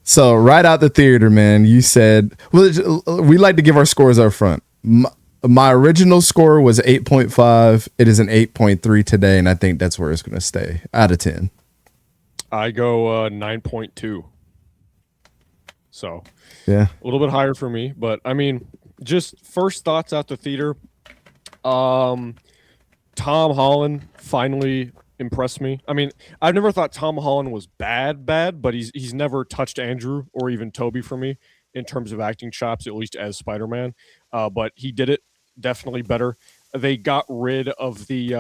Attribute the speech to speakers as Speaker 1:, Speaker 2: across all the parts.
Speaker 1: So right out the theater, man, you said, well, we like to give our scores up front. My original score was 8.5. It is an 8.3 today, and I think that's where it's going to stay out of 10.
Speaker 2: I go 9.2. So
Speaker 1: yeah,
Speaker 2: a little bit higher for me, but I mean, just first thoughts out the theater. Tom Holland finally impressed me. I mean, I've never thought Tom Holland was bad, but he's never touched Andrew or even Toby for me in terms of acting chops, at least as Spider-Man. But he did it definitely better. They got rid of the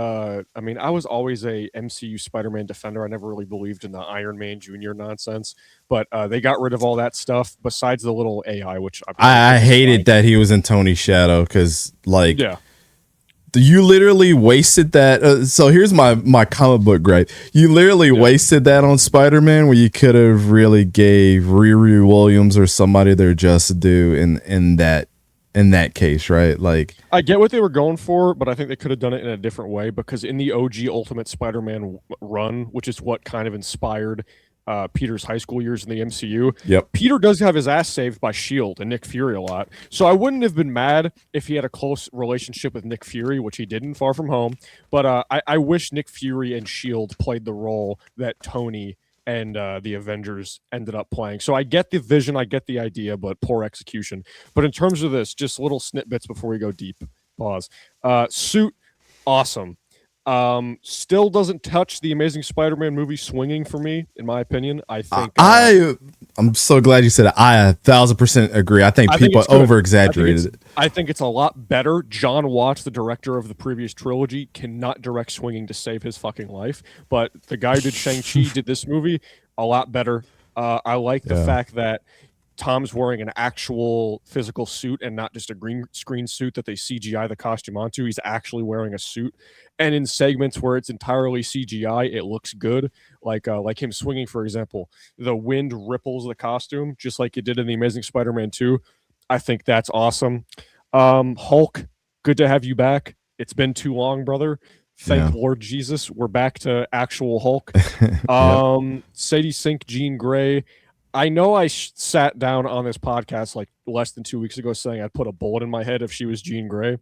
Speaker 2: I mean, I was always a MCU Spider-Man defender. I never really believed in the Iron Man Jr. nonsense, but they got rid of all that stuff besides the little AI, which
Speaker 1: I hated that he was in Tony's shadow because, like,
Speaker 2: yeah.
Speaker 1: You literally wasted that. So here's my comic book gripe. You literally wasted that on Spider-Man, where you could have really gave Riri Williams or somebody their just due in that case, right? Like,
Speaker 2: I get what they were going for, but I think they could have done it in a different way, because in the OG Ultimate Spider-Man run, which is what kind of inspired Peter's high school years in the MCU.
Speaker 1: Yep.
Speaker 2: Peter does have his ass saved by S.H.I.E.L.D. and Nick Fury a lot. So I wouldn't have been mad if he had a close relationship with Nick Fury, which he didn't, Far From Home. But I wish Nick Fury and S.H.I.E.L.D. played the role that Tony and the Avengers ended up playing. So I get the vision, I get the idea, but poor execution. But in terms of this, just little snippets before we go deep. Pause. Suit, awesome. Still doesn't touch the Amazing Spider-Man movie swinging for me, in my opinion. I think
Speaker 1: I'm so glad you said it. I 1,000% agree. I think people over-exaggerated it.
Speaker 2: I think it's a lot better. John Watts, the director of the previous trilogy, cannot direct swinging to save his fucking life. But the guy who did Shang-Chi did this movie a lot better. I like the fact that Tom's wearing an actual physical suit and not just a green screen suit that they CGI the costume onto. He's actually wearing a suit. And in segments where it's entirely CGI, it looks good. Like him swinging, for example. The wind ripples the costume, just like it did in The Amazing Spider-Man 2. I think that's awesome. Hulk, good to have you back. It's been too long, brother. Thank Lord Jesus, we're back to actual Hulk. Sadie Sink, Jean Grey. I know I sat down on this podcast like less than 2 weeks ago saying I'd put a bullet in my head if she was Jean Grey.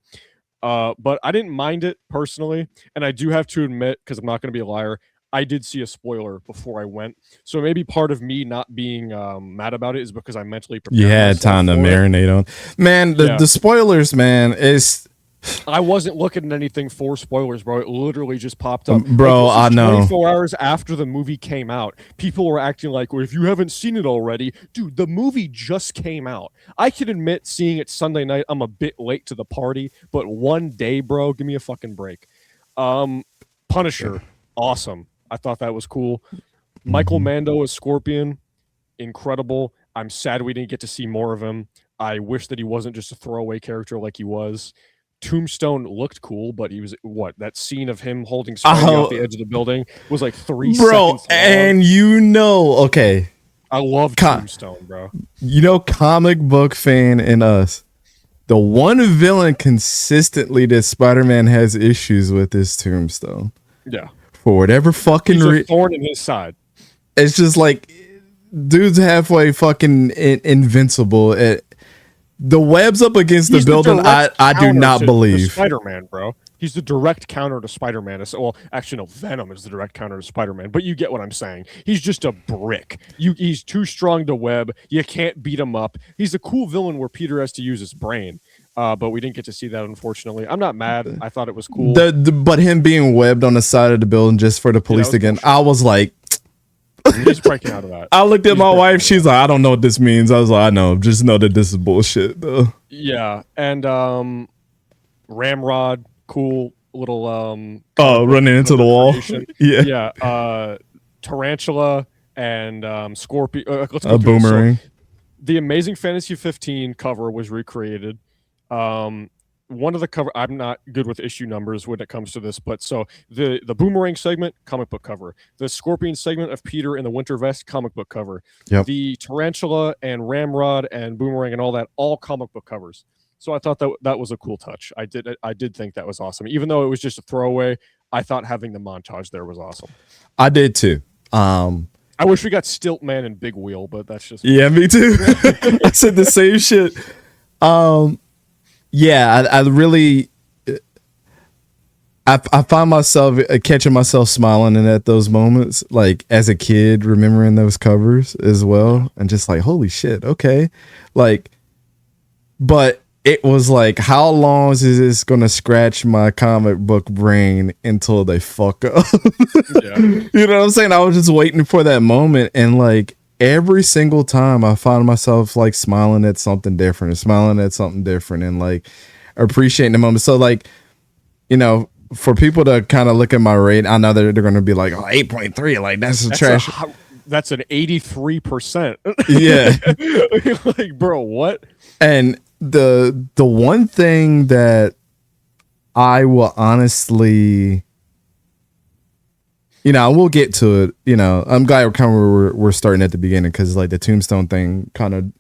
Speaker 2: But I didn't mind it personally. And I do have to admit, because I'm not going to be a liar, I did see a spoiler before I went. So maybe part of me not being mad about it is because I mentally prepared.
Speaker 1: You had time to marinate on. Man, the spoilers, man, is...
Speaker 2: I wasn't looking at anything for spoilers, bro. It literally just popped up.
Speaker 1: Bro,
Speaker 2: like,
Speaker 1: I know.
Speaker 2: 24 hours after the movie came out, people were acting like, well, if you haven't seen it already, dude, the movie just came out. I can admit seeing it Sunday night, I'm a bit late to the party, but one day, bro, give me a fucking break. Punisher, awesome. I thought that was cool. Michael Mando as Scorpion, incredible. I'm sad we didn't get to see more of him. I wish that he wasn't just a throwaway character like he was. Tombstone looked cool, but he was that scene of him holding Spidey off the edge of the building was like 3 seconds long.
Speaker 1: And okay,
Speaker 2: I love Tombstone, bro.
Speaker 1: Comic book fan in us, the one villain consistently that Spider-Man has issues with is Tombstone.
Speaker 2: Yeah,
Speaker 1: for whatever fucking
Speaker 2: reason, thorn in his side.
Speaker 1: It's just like, dude's halfway fucking invincible. The web's up against the building. I do not believe.
Speaker 2: Spider-Man, bro. He's the direct counter to Spider-Man. Well, actually, no, Venom is the direct counter to Spider-Man, but you get what I'm saying. He's just a brick. He's too strong to web. You can't beat him up. He's a cool villain where Peter has to use his brain, but we didn't get to see that, unfortunately. I'm not mad. I thought it was cool.
Speaker 1: But him being webbed on the side of the building just for the police again, I was like...
Speaker 2: He's breaking out of that.
Speaker 1: I looked at my wife. She's like, I don't know what this means. I was like, I know. Just know that this is bullshit, though.
Speaker 2: Yeah. And Ramrod, cool little...
Speaker 1: running into the wall.
Speaker 2: Yeah. Tarantula and Scorpion. Let's go
Speaker 1: Boomerang.
Speaker 2: So, the Amazing Fantasy 15 cover was recreated. One of the cover, I'm not good with issue numbers when it comes to this, but so the Boomerang segment, comic book cover. The Scorpion segment of Peter in the winter vest, comic book cover.
Speaker 1: Yep.
Speaker 2: The Tarantula and Ramrod and Boomerang and all that, all comic book covers. So I thought that was a cool touch. I did think that was awesome. Even though it was just a throwaway, I thought having the montage there was awesome.
Speaker 1: I did too.
Speaker 2: I wish we got Stilt Man and Big Wheel, but that's just
Speaker 1: Yeah, me too. I said the same shit. Yeah, I really, I find myself catching myself smiling and at those moments, like as a kid, remembering those covers as well, and just like, holy shit, okay, like, but it was like, how long is this gonna scratch my comic book brain until they fuck up?
Speaker 2: yeah.
Speaker 1: You know what I'm saying? I was just waiting for that moment, and like every single time I find myself like smiling at something different and smiling at something different and like appreciating the moment. So like, you know, for people to kind of look at my rate, I know that they're going to be like, oh, 8.3, like that's trash.
Speaker 2: That's an 83%.
Speaker 1: Yeah.
Speaker 2: Like, bro, what?
Speaker 1: And the one thing that I will honestly, you know, we'll get to it. You know, I'm glad we're starting at the beginning, because like the Tombstone thing, kind of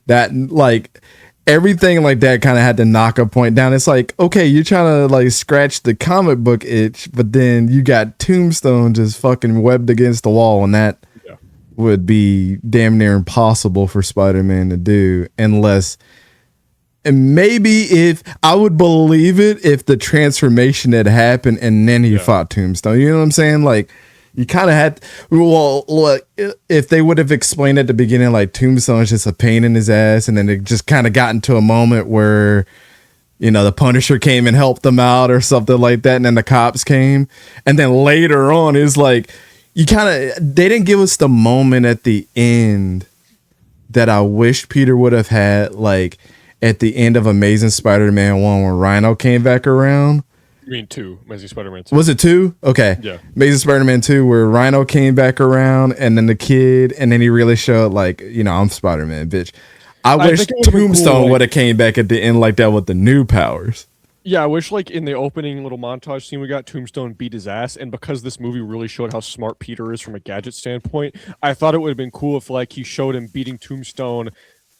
Speaker 1: that, like everything like that kind of had to knock a point down. It's like, okay, you're trying to like scratch the comic book itch, but then you got Tombstone just fucking webbed against the wall, and that would be damn near impossible for Spider-Man to do, unless, and maybe if I would believe it if the transformation had happened and then he fought Tombstone. You know what I'm saying? Like, you kind of had, well, look, if they would have explained at the beginning, like Tombstone is just a pain in his ass, and then it just kind of got into a moment where, you know, the Punisher came and helped them out or something like that, and then the cops came, and then later on is like, you kind of, they didn't give us the moment at the end that I wished Peter would have had, like at the end of Amazing Spider-Man 1 when Rhino came back around.
Speaker 2: You mean 2, Amazing Spider-Man 2.
Speaker 1: Was it 2? Okay.
Speaker 2: Yeah.
Speaker 1: Amazing Spider-Man 2 where Rhino came back around, and then the kid, and then he really showed like, you know, I'm Spider-Man, bitch. I wish Tombstone would have came back at the end like that with the new powers.
Speaker 2: Yeah, I wish like in the opening little montage scene we got, Tombstone beat his ass, and because this movie really showed how smart Peter is from a gadget standpoint, I thought it would have been cool if like he showed him beating Tombstone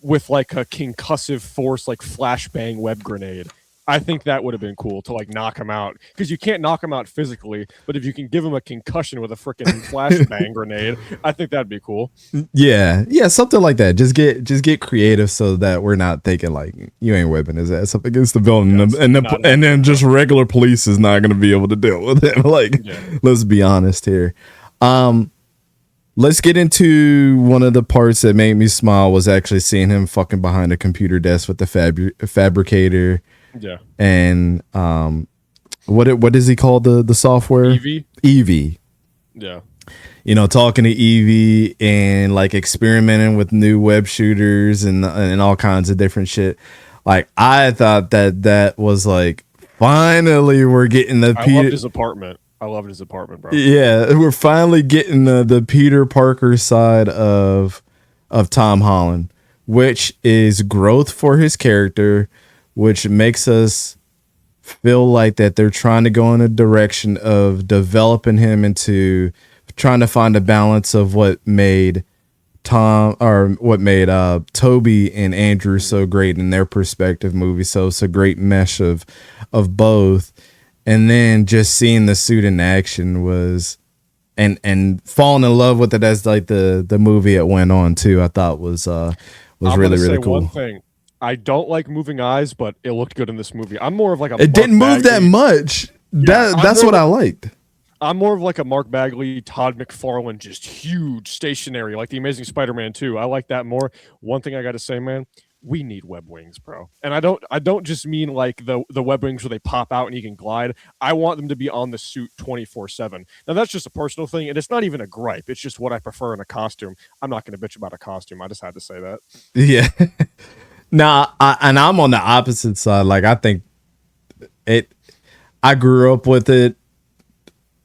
Speaker 2: with like a concussive force, like flashbang web grenade. I think that would have been cool to like knock him out, because you can't knock him out physically, but if you can give him a concussion with a freaking flashbang grenade, I think that'd be cool.
Speaker 1: Yeah, something like that. Just get creative so that we're not thinking like you ain't whipping his ass up against the building, and then just regular police is not going to be able to deal with it. Like, let's be honest here. Let's get into one of the parts that made me smile was actually seeing him fucking behind a computer desk with the fabricator.
Speaker 2: Yeah.
Speaker 1: And what does he call the software? Evie.
Speaker 2: Yeah.
Speaker 1: You know, talking to Evie and like experimenting with new web shooters and all kinds of different shit. Like, I thought that was like, finally we're getting the
Speaker 2: I loved his apartment. I loved his apartment, bro.
Speaker 1: Yeah, we're finally getting the Peter Parker side of Tom Holland, which is growth for his character, which makes us feel like that they're trying to go in a direction of developing him into trying to find a balance of what made Toby and Andrew so great in their perspective movie. So it's a great mesh of both. And then just seeing the suit in action was, and falling in love with it as like the movie it went on too, I thought was really cool.
Speaker 2: One thing. I don't like moving eyes, but it looked good in this movie. I'm more of like a.
Speaker 1: It didn't move that much. That's what I liked.
Speaker 2: I'm more of like a Mark Bagley, Todd McFarlane, just huge, stationary, like the Amazing Spider-Man 2. I like that more. One thing I got to say, man, we need web wings, bro. And I don't just mean like the web wings where they pop out and you can glide. I want them to be on the suit 24/7. Now that's just a personal thing, and it's not even a gripe. It's just what I prefer in a costume. I'm not going to bitch about a costume. I just had to say that.
Speaker 1: Yeah. Nah, I'm on the opposite side. Like, I think I grew up with it,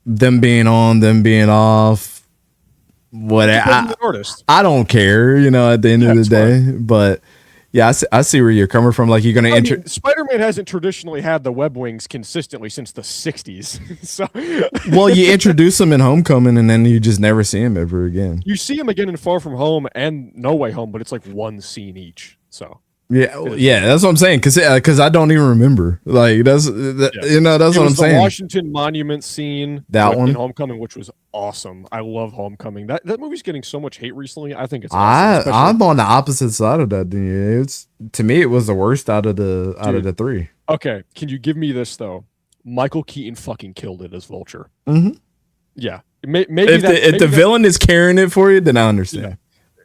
Speaker 1: them being on, them being off. I don't care, you know, at the end of the day. Fine. But yeah, I see where you're coming from. Like, you're going to
Speaker 2: Spider-Man hasn't traditionally had the web wings consistently since the 60s. So
Speaker 1: well, you introduce them in Homecoming, and then you just never see him ever again.
Speaker 2: You see him again in Far From Home and No Way Home, but it's like one scene each. So
Speaker 1: Yeah, that's what I'm saying. Because I don't even remember. Like that's that's what I'm saying.
Speaker 2: The Washington Monument scene
Speaker 1: one
Speaker 2: in Homecoming, which was awesome. I love Homecoming. That movie's getting so much hate recently. I think it's awesome.
Speaker 1: I'm on the opposite side of that. It's to me, it was the worst out of the three.
Speaker 2: Okay, can you give me this though? Michael Keaton fucking killed it as Vulture.
Speaker 1: Mm-hmm.
Speaker 2: Yeah, maybe
Speaker 1: if the villain is carrying it for you, then I understand.
Speaker 2: Yeah.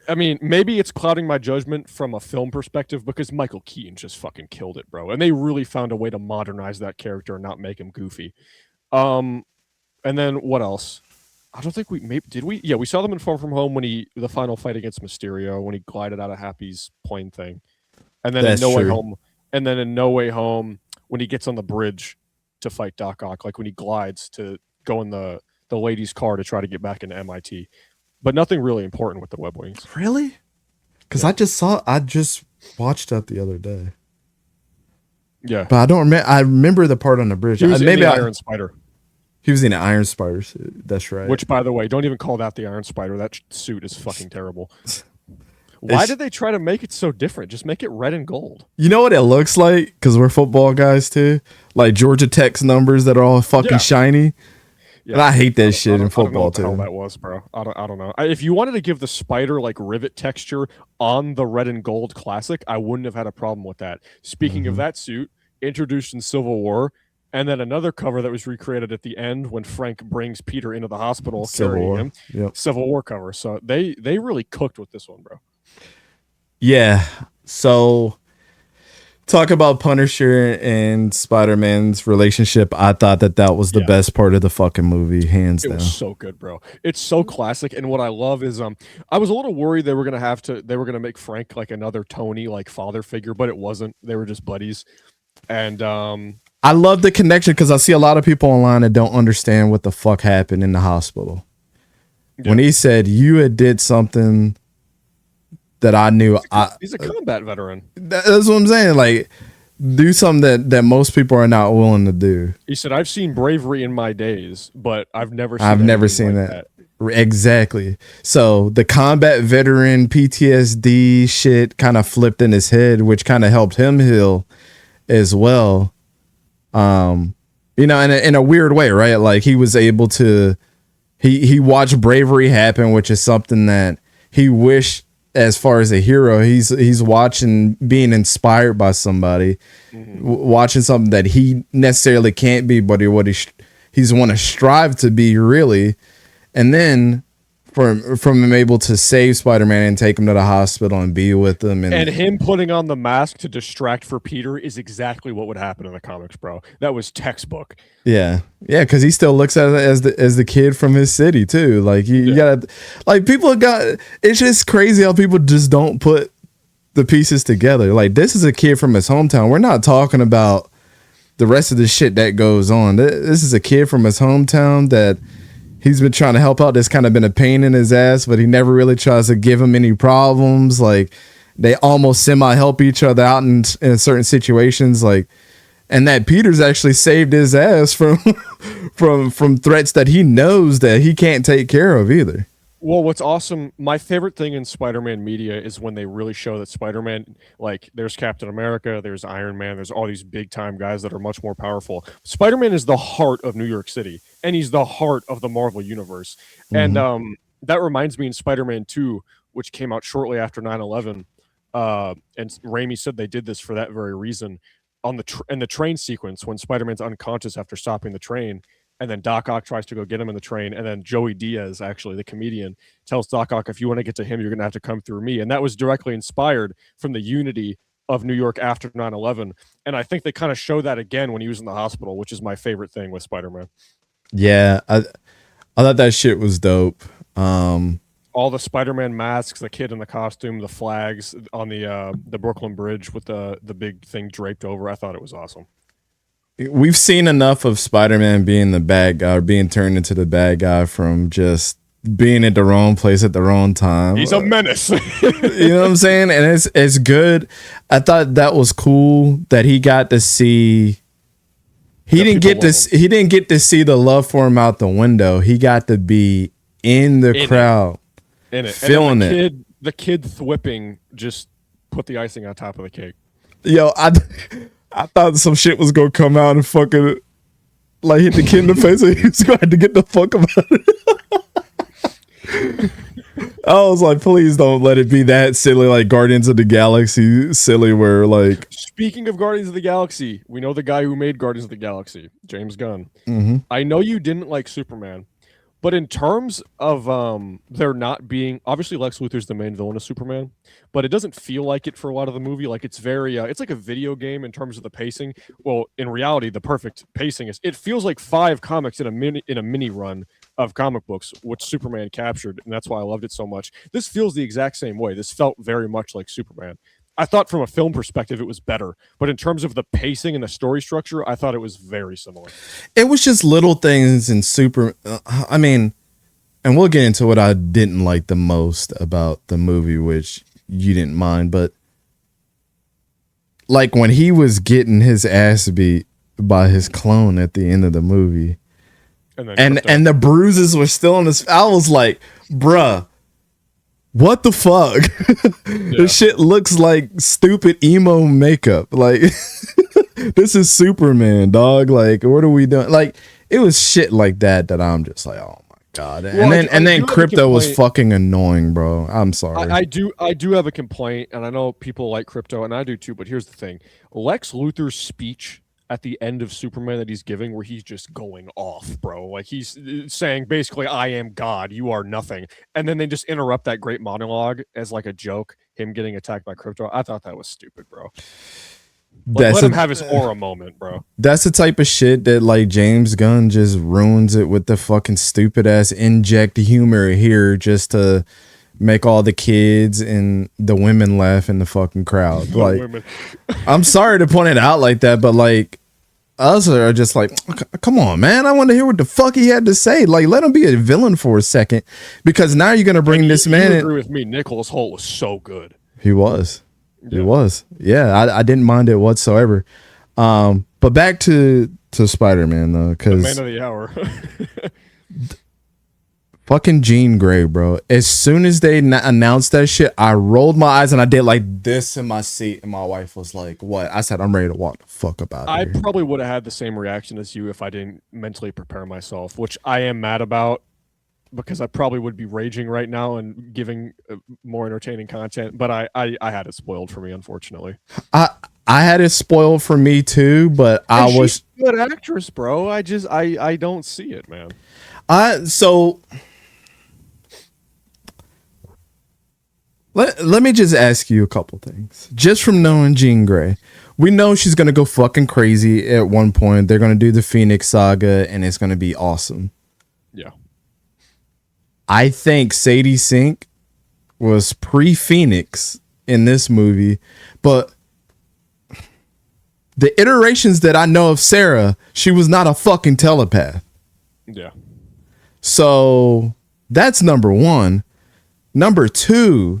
Speaker 2: I mean, maybe it's clouding my judgment from a film perspective because Michael Keaton just fucking killed it, bro. And they really found a way to modernize that character and not make him goofy. And then what else? I don't think did we? Yeah, we saw them in Far From Home when the final fight against Mysterio when he glided out of Happy's plane thing, and then in No Way Home when he gets on the bridge to fight Doc Ock, like when he glides to go in the lady's car to try to get back into MIT. But nothing really important with the Web Wings.
Speaker 1: Really? Because I just watched that the other day.
Speaker 2: Yeah.
Speaker 1: But I don't remember. I remember the part on the bridge.
Speaker 2: He was in the Iron Spider.
Speaker 1: He was in the Iron Spider. That's right.
Speaker 2: Which, by the way, don't even call that the Iron Spider. That suit is fucking terrible. Why did they try to make it so different? Just make it red and gold.
Speaker 1: You know what it looks like? Because we're football guys too. Like Georgia Tech's numbers that are all fucking shiny. Yeah. And I hate that shit in football too.
Speaker 2: I don't know what the hell that was, bro. I don't know. If you wanted to give the spider like rivet texture on the red and gold classic, I wouldn't have had a problem with that. Speaking of that suit, introduced in Civil War, and then another cover that was recreated at the end when Frank brings Peter into the hospital carrying him.
Speaker 1: Yep.
Speaker 2: Civil War cover. So they really cooked with this one, bro.
Speaker 1: Yeah. So talk about Punisher and Spider-Man's relationship. I thought that was the best part of the fucking movie, hands down. It
Speaker 2: was so good, bro. It's so classic. And what I love is I was a little worried they were gonna make Frank like another Tony like father figure, but it wasn't. They were just buddies. And
Speaker 1: I love the connection because I see a lot of people online that don't understand what the fuck happened in the hospital. Yeah. When he said you had did something that I knew.
Speaker 2: He's a combat veteran.
Speaker 1: That's what I'm saying. Like, do something that most people are not willing to do.
Speaker 2: He said, "I've seen bravery in my days, but I've never seen that."
Speaker 1: Exactly. So the combat veteran PTSD shit kind of flipped in his head, which kind of helped him heal as well. In a weird way, right? Like he was able to, he watched bravery happen, which is something that he wished. As far as a hero, he's watching, being inspired by somebody, watching something that he necessarily can't be, but he's want to strive to be, really. And then from him able to save Spider-Man and take him to the hospital and be with him,
Speaker 2: and him putting on the mask to distract for Peter is exactly what would happen in the comics, bro. That was textbook.
Speaker 1: Yeah, because he still looks at it as the kid from his city too. Like you gotta, like people got. It's just crazy how people just don't put the pieces together. Like this is a kid from his hometown. We're not talking about the rest of the shit that goes on. This is a kid from his hometown that he's been trying to help out. That's kind of been a pain in his ass, but he never really tries to give him any problems. Like they almost semi help each other out in certain situations. Like. And that Peter's actually saved his ass from threats that he knows that he can't take care of either.
Speaker 2: Well, what's awesome, my favorite thing in Spider-Man media is when they really show that Spider-Man, like there's Captain America, there's Iron Man, there's all these big time guys that are much more powerful. Spider-Man is the heart of New York City, and he's the heart of the Marvel Universe. And that reminds me in Spider-Man 2, which came out shortly after 9/11, and Raimi said they did this for that very reason. On the train sequence when Spider-Man's unconscious after stopping the train, and then Doc Ock tries to go get him in the train, and then Joey Diaz, actually the comedian, tells Doc Ock, if you want to get to him, you're going to have to come through me. And that was directly inspired from the unity of New York after 9/11. And I think they kind of show that again when he was in the hospital, which is my favorite thing with Spider-Man.
Speaker 1: Yeah, I thought that shit was dope.
Speaker 2: All the Spider-Man masks, the kid in the costume, the flags on the Brooklyn Bridge with the big thing draped over. I thought it was awesome.
Speaker 1: We've seen enough of Spider-Man being the bad guy, or being turned into the bad guy from just being at the wrong place at the wrong time.
Speaker 2: He's a menace.
Speaker 1: You know what I'm saying? And it's good. I thought that was cool that he got to see. He didn't get to see the love for him out the window. He got to be in the crowd.
Speaker 2: In it.
Speaker 1: Feeling it.
Speaker 2: The kid thwipping just put the icing on top of the cake.
Speaker 1: Yo, I thought some shit was gonna come out and fucking like hit the kid in the face, and he was going to have to get the fuck about it. I was like, please don't let it be that silly, like Guardians of the Galaxy silly, where like.
Speaker 2: Speaking of Guardians of the Galaxy, we know the guy who made Guardians of the Galaxy, James Gunn. Mm-hmm. I know you didn't like Superman, but in terms of there not being, obviously Lex Luthor's the main villain of Superman, but it doesn't feel like it for a lot of the movie. Like it's very, it's like a video game in terms of the pacing. Well, in reality, the perfect pacing is, it feels like 5 comics in a mini run of comic books, which Superman captured, and that's why I loved it so much. This feels the exact same way. This felt very much like Superman. I thought from a film perspective it was better, but in terms of the pacing and the story structure, I thought it was very similar.
Speaker 1: It was just little things in I mean, and we'll get into what I didn't like the most about the movie, which you didn't mind, but like when he was getting his ass beat by his clone at the end of the movie, and the bruises were still on his, I was like, bruh, what the fuck? This shit looks like stupid emo makeup. Like, this is Superman, dog. Like, what are we doing? Like, it was shit like that I'm just like, oh my god. Well, and then Crypto was fucking annoying, bro. I'm sorry.
Speaker 2: I do have a complaint, and I know people like Crypto, and I do too. But here's the thing: Lex Luthor's speech at the end of Superman that he's giving, where he's just going off, bro. Like he's saying basically, I am God, you are nothing. And then they just interrupt that great monologue as like a joke, him getting attacked by Crypto. I thought that was stupid, bro. Like, let him have his aura moment, bro.
Speaker 1: That's the type of shit that like James Gunn just ruins it with the fucking stupid ass inject humor here just to make all the kids and the women laugh in the fucking crowd. Like, I'm sorry to point it out like that, but like, us are just like, come on, man. I want to hear what the fuck he had to say. Like, let him be a villain for a second, because now you're gonna bring this man.
Speaker 2: You agree with me? Nicholas Hoult was so good.
Speaker 1: He was. Yeah. He was. Yeah, I didn't mind it whatsoever. But back to Spider-Man though, because
Speaker 2: man of the hour.
Speaker 1: Fucking Jean Grey, bro. As soon as they announced that shit, I rolled my eyes and I did like this in my seat, and my wife was like, "What?" I said, "I'm ready to walk the fuck about it."
Speaker 2: I probably would have had the same reaction as you if I didn't mentally prepare myself, which I am mad about, because I probably would be raging right now and giving more entertaining content. But I had it spoiled for me, unfortunately.
Speaker 1: I had it spoiled for me too, but I was
Speaker 2: a good actress, bro. I don't see it, man.
Speaker 1: Let me just ask you a couple things. Just from knowing Jean Grey, we know she's going to go fucking crazy at one point. They're going to do the Phoenix Saga, and it's going to be awesome.
Speaker 2: Yeah.
Speaker 1: I think Sadie Sink was pre-Phoenix in this movie, but the iterations that I know of Sarah, she was not a fucking telepath.
Speaker 2: Yeah.
Speaker 1: So that's number one. Number two,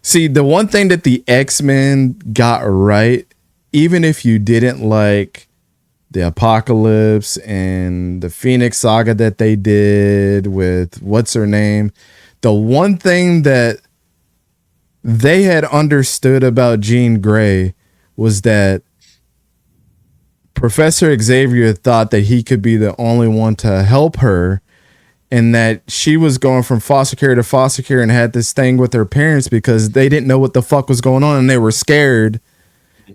Speaker 1: see, the one thing that the X-Men got right, even if you didn't like the Apocalypse and the Phoenix Saga that they did with what's her name, the one thing that they had understood about Jean Grey was that Professor Xavier thought that he could be the only one to help her, and that she was going from foster care to foster care and had this thing with her parents because they didn't know what the fuck was going on and they were scared.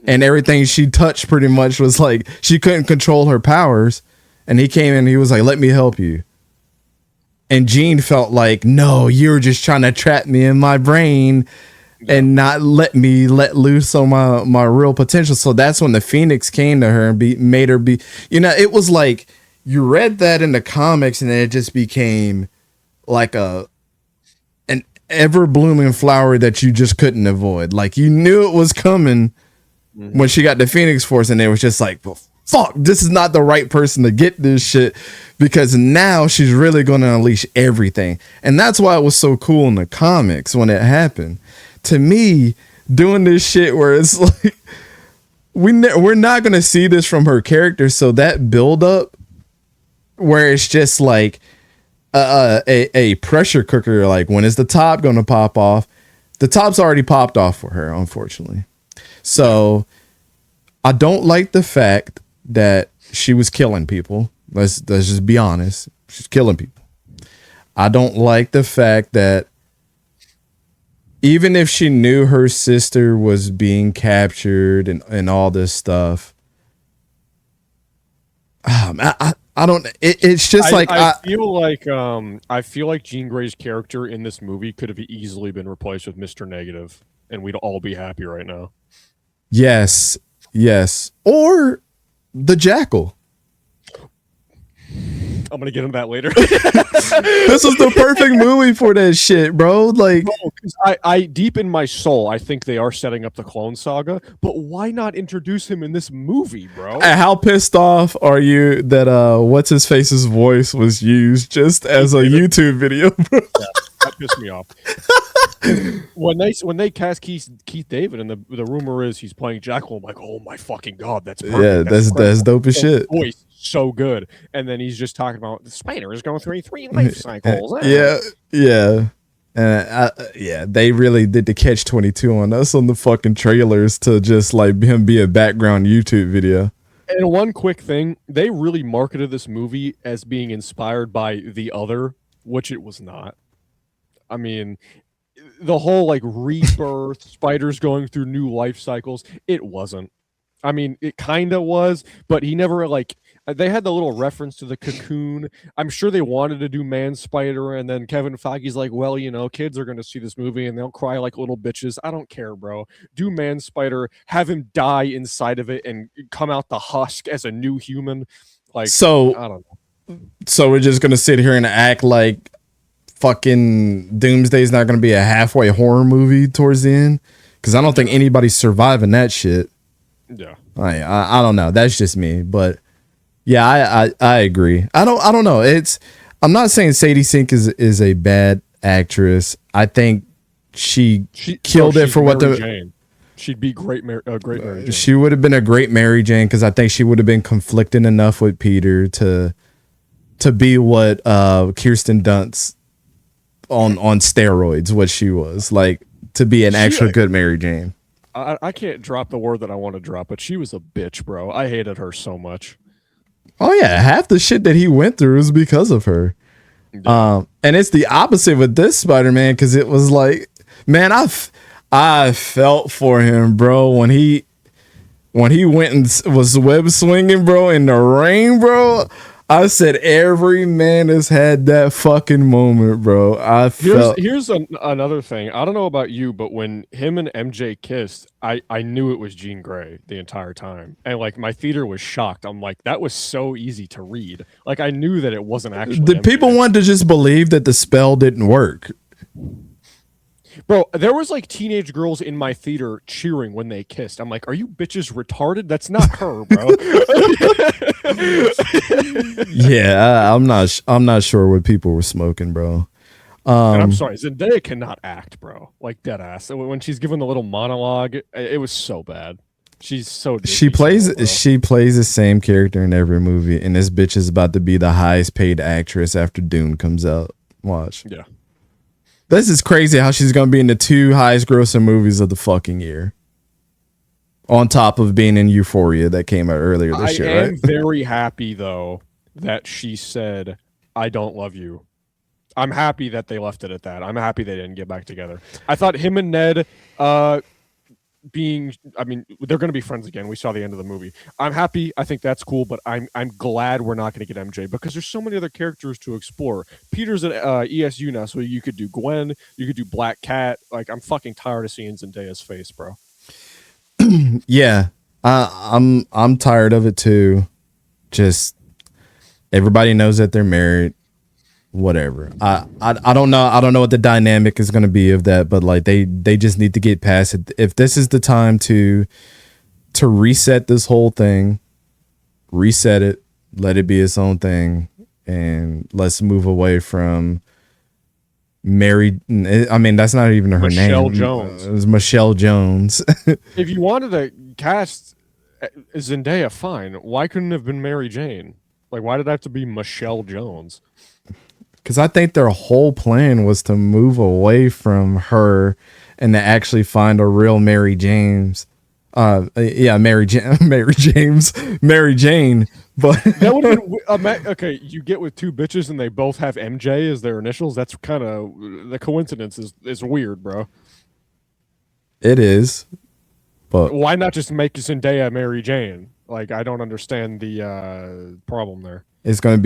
Speaker 1: And everything she touched pretty much was like, she couldn't control her powers. And he came in and he was like, let me help you. And Jean felt like, no, you're just trying to trap me in my brain and not let me let loose on my real potential. So that's when the Phoenix came to her and made her be, it was like, you read that in the comics and then it just became like an ever blooming flower that you just couldn't avoid. Like, you knew it was coming when she got the Phoenix Force, and it was just like, well, fuck, this is not the right person to get this shit, because now she's really going to unleash everything. And that's why it was so cool in the comics when it happened. To me, doing this shit where it's like, we're not going to see this from her character. So that build up where it's just like, a pressure cooker. Like, when is the top going to pop off? The top's already popped off for her, unfortunately. So I don't like the fact that she was killing people. Let's just be honest. She's killing people. I don't like the fact that even if she knew her sister was being captured and all this stuff, I don't. It's just
Speaker 2: I feel like Jean Grey's character in this movie could have easily been replaced with Mr. Negative, and we'd all be happy right now.
Speaker 1: Yes, or the Jackal.
Speaker 2: I'm gonna get into that later.
Speaker 1: This was the perfect movie for that shit, bro. Like,
Speaker 2: I deep in my soul, I think they are setting up the Clone Saga, but why not introduce him in this movie, bro?
Speaker 1: how pissed off are you that what's his face's voice was used just as a YouTube video, bro?
Speaker 2: Yeah, that pissed me off. When they cast Keith David, and the rumor is he's playing Jackal, I'm like, oh my fucking god, that's perfect.
Speaker 1: Yeah, that's dope as shit.
Speaker 2: Voice so good, and then he's just talking about the spider is going through 3 life cycles.
Speaker 1: Yeah. And they really did the catch-22 on us on the fucking trailers to just like him be a background YouTube video.
Speaker 2: And one quick thing, they really marketed this movie as being inspired by The Other, which it was not. I mean, the whole like rebirth, spiders going through new life cycles, it wasn't. I mean, it kind of was, but he never like. They had the little reference to the cocoon. I'm sure they wanted to do Man Spider, and then Kevin Feige's like, well, you know, kids are going to see this movie and they'll cry like little bitches. I don't care, bro. Do Man Spider, have him die inside of it and come out the husk as a new human. Like,
Speaker 1: so
Speaker 2: I don't know.
Speaker 1: So we're just going to sit here and act like fucking Doomsday's not going to be a halfway horror movie towards the end? Because I don't think anybody's surviving that shit.
Speaker 2: Yeah.
Speaker 1: I don't know. That's just me, but yeah, I agree. I don't know. I'm not saying Sadie Sink is a bad actress. I think she killed it for what
Speaker 2: Mary Jane. She'd be great Mary Jane.
Speaker 1: She would have been a great Mary Jane because I think she would have been conflicting enough with Peter to be what Kirsten Dunst on steroids, what she was like, to be an actual good Mary Jane.
Speaker 2: I can't drop the word that I want to drop, but she was a bitch, bro. I hated her so much.
Speaker 1: Oh yeah, half the shit that he went through is because of her. Yeah. And it's the opposite with this Spider-Man, because it was like, man, I felt for him, bro, when he went and was web swinging, bro, in the rain, bro. I said every man has had that fucking moment, bro.
Speaker 2: Here's another thing. I don't know about you, but when him and MJ kissed, I knew it was Jean Grey the entire time. And like my theater was shocked. I'm like, that was so easy to read. Like I knew that it wasn't actually MJ.
Speaker 1: People wanted to just believe that the spell didn't work.
Speaker 2: Bro, there was like teenage girls in my theater cheering when they kissed. I'm like, are you bitches retarded? That's not her, bro.
Speaker 1: Yeah, I'm not sure what people were smoking, bro.
Speaker 2: And I'm sorry, Zendaya cannot act, bro. Like dead ass. When she's giving the little monologue, it was so bad. She's so
Speaker 1: she plays the same character in every movie, and this bitch is about to be the highest paid actress after Dune comes out. Watch.
Speaker 2: Yeah.
Speaker 1: This is crazy how she's going to be in the 2 highest grossing movies of the fucking year. On top of being in Euphoria that came out earlier this year, right?
Speaker 2: I am very happy, though, that she said, I don't love you. I'm happy that they left it at that. I'm happy they didn't get back together. I thought him and Ned they're going to be friends again. We saw the end of the movie. I'm happy. I think that's cool, but I'm glad we're not going to get MJ because there's so many other characters to explore. Peter's at ESU now, so you could do Gwen, you could do Black Cat. Like, I'm fucking tired of seeing Zendaya's face, bro.
Speaker 1: Yeah, I'm tired of it too. Just everybody knows that they're married. Whatever. I don't know. I don't know what the dynamic is going to be of that, but like they just need to get past it. If this is the time to reset this whole thing, reset it, let it be its own thing, and let's move away from Mary. I mean, that's not even her
Speaker 2: Michelle
Speaker 1: name.
Speaker 2: Jones.
Speaker 1: It was Michelle Jones.
Speaker 2: If you wanted to cast Zendaya, fine. Why couldn't it have been Mary Jane? Like, why did it have to be Michelle Jones?
Speaker 1: Because I think their whole plan was to move away from her and to actually find a real Mary James. Mary James, Mary Jane. But
Speaker 2: that would have been okay. You get with two bitches and they both have MJ as their initials. That's kind of the coincidence is weird, bro.
Speaker 1: It is, but
Speaker 2: why not just make Zendaya Mary Jane? Like, I don't understand the problem there.
Speaker 1: It's gonna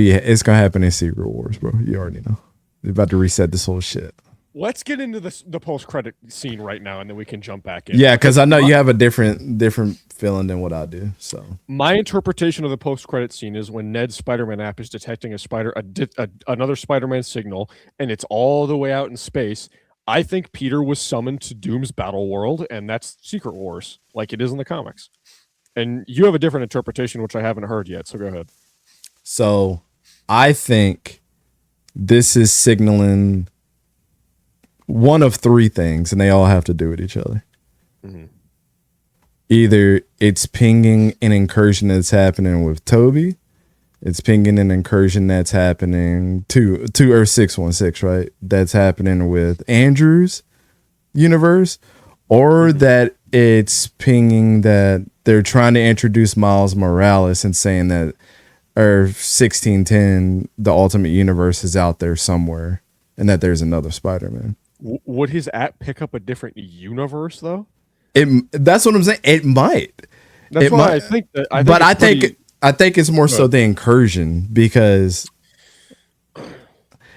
Speaker 1: happen in Secret Wars, bro. You already know. They're about to reset this whole shit.
Speaker 2: Let's get into the post-credit scene right now, and then we can jump back in.
Speaker 1: Yeah, because I know you have a different feeling than what I do. So
Speaker 2: my interpretation of the post-credit scene is when Ned's Spider-Man app is detecting another Spider-Man signal, and it's all the way out in space. I think Peter was summoned to Doom's battle world, and that's Secret Wars, like it is in the comics. And you have a different interpretation, which I haven't heard yet. So go ahead.
Speaker 1: So I think this is signaling one of three things, and they all have to do with each other. Mm-hmm. Either it's pinging an incursion that's happening with Toby, it's pinging an incursion that's happening to Earth 616, right? That's happening with Andrew's universe, or that it's pinging that they're trying to introduce Miles Morales and saying that Earth 1610, the Ultimate Universe, is out there somewhere, and that there's another Spider-Man.
Speaker 2: Would his app pick up a different universe, though?
Speaker 1: That's what I'm saying. It might.
Speaker 2: That's why I think that.
Speaker 1: I think it's more so the incursion, because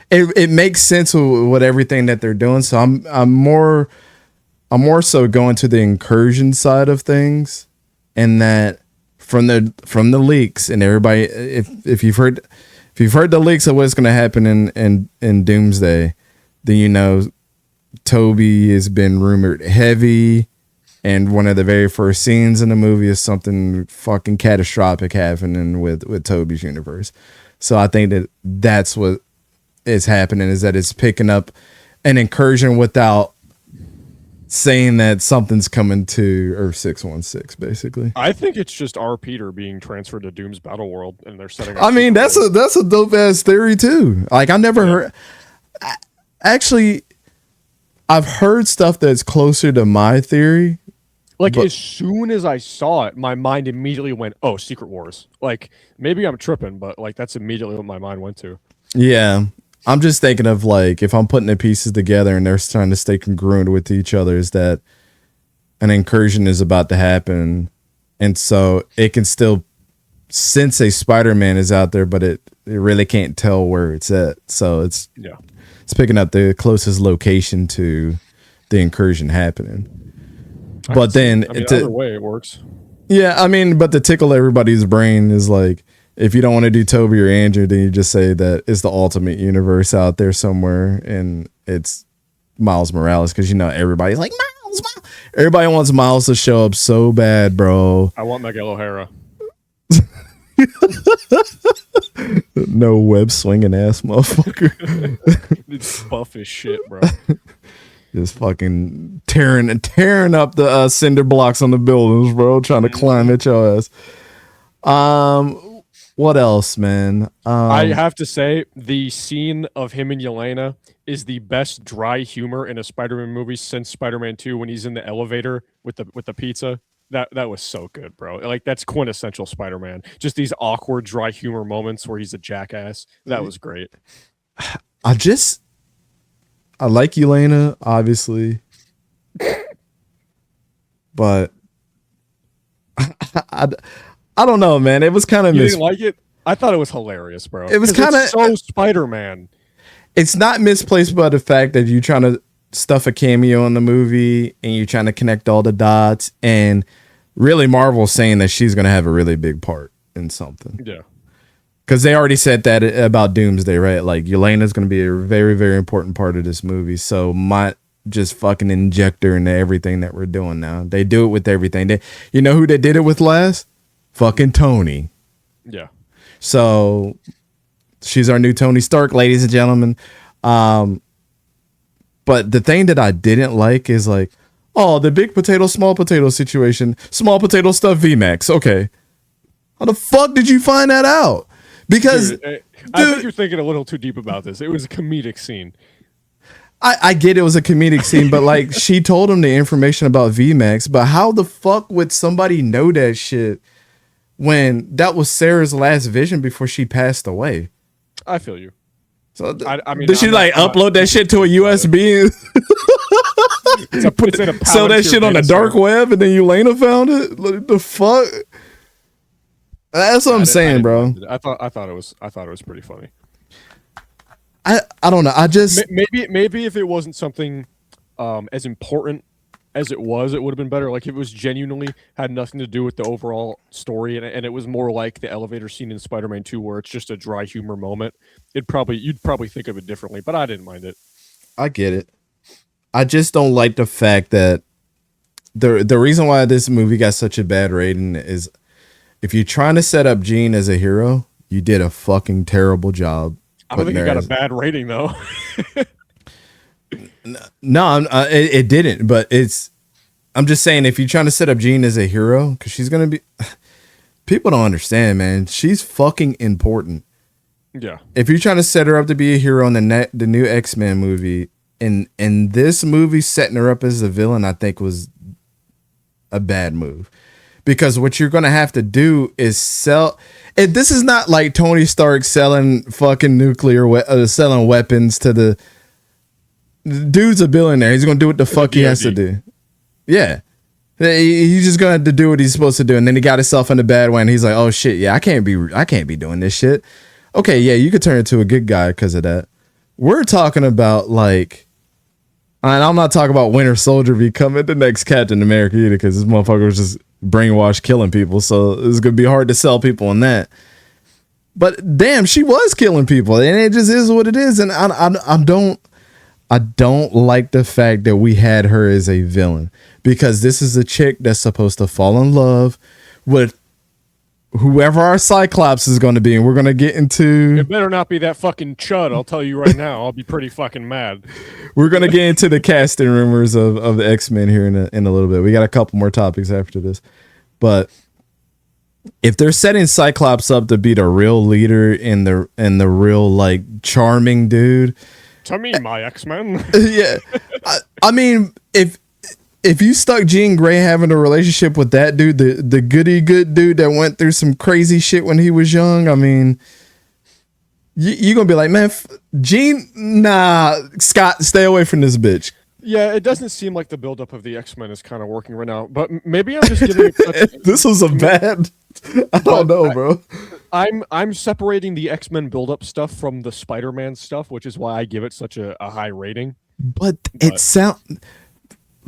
Speaker 1: it makes sense with everything that they're doing. So I'm more so going to the incursion side of things, and that from the leaks and everybody, if you've heard the leaks of what's going to happen in Doomsday, then you know Toby has been rumored heavy, and one of the very first scenes in the movie is something fucking catastrophic happening with Toby's universe. So I think that's what is happening, is that it's picking up an incursion without saying that something's coming to Earth 616, basically.
Speaker 2: I think it's just our Peter being transferred to Doom's battle world, and they're setting up.
Speaker 1: I mean, that's a dope ass theory too. Like, I never heard. Actually, I've heard stuff that's closer to my theory.
Speaker 2: Like, as soon as I saw it, my mind immediately went, "Oh, Secret Wars." Like, maybe I'm tripping, but like that's immediately what my mind went to.
Speaker 1: Yeah. I'm just thinking of, like, if I'm putting the pieces together and they're trying to stay congruent with each other, is that an incursion is about to happen. And so it can still sense a Spider-Man is out there, but it really can't tell where it's at. So it's picking up the closest location to the incursion happening. But then
Speaker 2: either way it works.
Speaker 1: Yeah, I mean, but to tickle everybody's brain is like, if you don't want to do Toby or Andrew, then you just say that it's the Ultimate Universe out there somewhere, and it's Miles Morales, because you know everybody's like, Miles. Everybody wants Miles to show up so bad, bro.
Speaker 2: I want Miguel O'Hara.
Speaker 1: No web swinging ass motherfucker.
Speaker 2: It's buff as shit, bro.
Speaker 1: Just fucking tearing up the cinder blocks on the buildings, bro. Trying to climb at your ass. What else, man?
Speaker 2: I have to say, the scene of him and Yelena is the best dry humor in a Spider-Man movie since Spider-Man 2, when he's in the elevator with the pizza. That was so good, bro. Like, that's quintessential Spider-Man. Just these awkward dry humor moments where he's a jackass. That was great.
Speaker 1: I like Yelena, obviously, but I don't know, man. It was kind of.
Speaker 2: You didn't like it? I thought it was hilarious, bro.
Speaker 1: It was kind of
Speaker 2: so Spider-Man.
Speaker 1: It's not misplaced by the fact that you're trying to stuff a cameo in the movie and you're trying to connect all the dots, and really Marvel's saying that she's going to have a really big part in something.
Speaker 2: Yeah.
Speaker 1: Because they already said that about Doomsday, right? Like, Yelena's going to be a very, very important part of this movie. So might just fucking inject her into everything that we're doing now. They do it with everything. You know who they did it with last? Fucking Tony.
Speaker 2: Yeah.
Speaker 1: So she's our new Tony Stark, ladies and gentlemen. But the thing that I didn't like is like, oh, the big potato, small potato situation. Small potato stuff VMAX. Okay. How the fuck did you find that out? Because,
Speaker 2: I think you're thinking a little too deep about this. It was a comedic scene.
Speaker 1: I get it was a comedic scene, but like she told him the information about VMAX, but how the fuck would somebody know that shit when that was Sarah's last vision before she passed away?
Speaker 2: I feel you.
Speaker 1: So
Speaker 2: I mean,
Speaker 1: did she upload that shit to a USB? Sell that shit on the dark web, and then Elena found it. Like, the fuck? That's what I'm saying, bro.
Speaker 2: I thought it was pretty funny.
Speaker 1: I don't know. I just
Speaker 2: maybe if it wasn't something as important as it would have been better. Like if it was genuinely had nothing to do with the overall story, and it was more like the elevator scene in Spider-Man 2, where it's just a dry humor moment. You'd probably think of it differently, but I didn't mind it.
Speaker 1: I get it. I just don't like the fact that the reason why this movie got such a bad rating is if you're trying to set up Jean as a hero, you did a fucking terrible job.
Speaker 2: I don't think it got a bad rating though.
Speaker 1: No, it didn't. But I'm just saying, if you're trying to set up Jean as a hero, because she's gonna be, people don't understand, man. She's fucking important.
Speaker 2: Yeah.
Speaker 1: If you're trying to set her up to be a hero in the new X-Men movie, and this movie setting her up as a villain, I think was a bad move. Because what you're gonna have to do is sell. This is not like Tony Stark selling fucking selling weapons to the dude's a billionaire. He's gonna do what the fuck he has to do. Yeah, he's just gonna have to do what he's supposed to do, and then he got himself in a bad way, and he's like, "Oh shit, yeah, I can't be doing this shit." Okay, yeah, you could turn into a good guy because of that. We're talking about like. And I'm not talking about Winter Soldier becoming the next Captain America either, because this motherfucker was just brainwashed killing people. So it's going to be hard to sell people on that. But damn, she was killing people, and it just is what it is. And I don't like the fact that we had her as a villain, because this is a chick that's supposed to fall in love with whoever our Cyclops is going to be, and we're going to get into.
Speaker 2: It better not be that fucking chud. I'll tell you right now. I'll be pretty fucking mad.
Speaker 1: We're going to get into the casting rumors of the X-Men here in a little bit. We got a couple more topics after this, but if they're setting Cyclops up to be the real leader and the real like charming dude,
Speaker 2: to me, my X-Men.
Speaker 1: Yeah, I mean if you stuck Jean Grey having a relationship with that dude, the goody good dude that went through some crazy shit when he was young, I mean, you're going to be like, man, Jean, nah, Scott, stay away from this bitch.
Speaker 2: Yeah, it doesn't seem like the buildup of the X-Men is kind of working right now, but maybe I'm just giving it
Speaker 1: this was a bad, I don't know, bro.
Speaker 2: I'm separating the X-Men buildup stuff from the Spider-Man stuff, which is why I give it such a high rating.
Speaker 1: But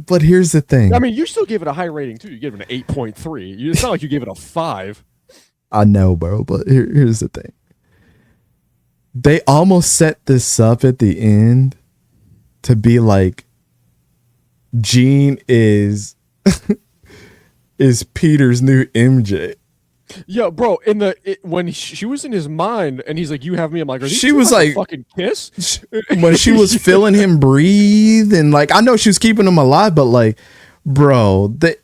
Speaker 1: But here's the thing.
Speaker 2: I mean, you still gave it a high rating too. You gave it an 8.3. It's not like you gave it a 5.
Speaker 1: I know, bro, but here's the thing. They almost set this up at the end to be like Jean is Peter's new MJ.
Speaker 2: Yeah, bro. When she was in his mind, and he's like, "You have me." I'm like,
Speaker 1: she was like,
Speaker 2: "Fucking kiss."
Speaker 1: When she was feeling him breathe, and like, I know she was keeping him alive, but like, bro, it